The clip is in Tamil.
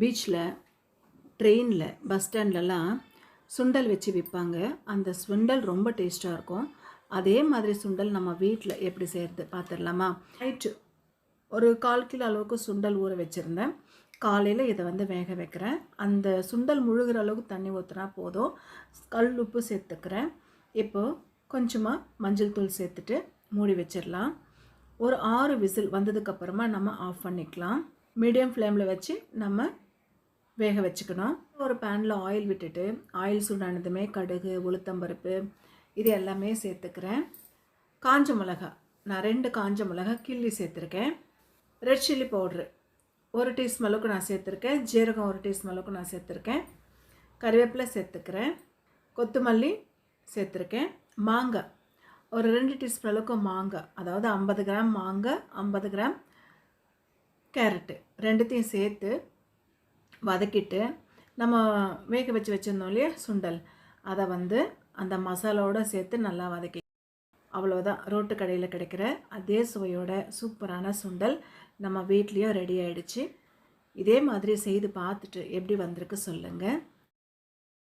பீச்சில், ட்ரெயினில், பஸ் ஸ்டாண்ட்லலாம் சுண்டல் வச்சு விற்பாங்க. அந்த சுண்டல் ரொம்ப டேஸ்ட்டாக இருக்கும். அதே மாதிரி சுண்டல் நம்ம வீட்டில் எப்படி செய்கிறது பார்த்துடலாமா? நைட்டு ஒரு 1/4 கிலோ அளவுக்கு சுண்டல் ஊற வச்சுருந்தேன். காலையில் இதை வேக வைக்கிறேன். அந்த சுண்டல் முழுகிற அளவுக்கு தண்ணி ஊற்றினா போதும். கல் உப்பு சேர்த்துக்கிறேன். இப்போது கொஞ்சமாக மஞ்சள் தூள் சேர்த்துட்டு மூடி வச்சிடலாம். ஒரு 6 விசில் வந்ததுக்கப்புறமா நம்ம ஆஃப் பண்ணிக்கலாம். மீடியம் ஃப்ளேமில் வச்சு நம்ம வேக வச்சுக்கணும். ஒரு பேனில் ஆயில் விட்டுட்டு, ஆயில் சூடானதுமே கடுகு, உளுத்தம்பருப்பு இது எல்லாமே சேர்த்துக்கிறேன். காஞ்ச மிளகா, நான் 2 காஞ்ச மிளகா கிள்ளி சேர்த்துருக்கேன். ரெட் சில்லி பவுட்ரு 1 டீஸ்பூன் அளவுக்கு நான் சேர்த்துருக்கேன். ஜீரகம் 1 டீஸ்பூன் அளவுக்கு நான் சேர்த்துருக்கேன். கறிவேப்பிலை சேர்த்துக்கிறேன். கொத்தமல்லி சேர்த்துருக்கேன். மாங்காய் ஒரு 2 டீஸ்பூன் அளவுக்கு மாங்காய், அதாவது 50 கிராம் மாங்காய், 50 கிராம் கேரட்டு ரெண்டுத்தையும் சேர்த்து வதக்கிட்டு, நம்ம வேக வச்சு வச்சுருந்தோம் இல்லையா சுண்டல், அதை அந்த மசாலாவோடு சேர்த்து நல்லா வதக்கி, அவ்வளோதான். ரோட்டு கடையில் கிடைக்கிற அதே சுவையோட சூப்பரான சுண்டல் நம்ம வீட்லேயும் ரெடி ஆகிடுச்சு. இதே மாதிரி செய்து பார்த்துட்டு எப்படி வந்திருக்கு சொல்லுங்கள்.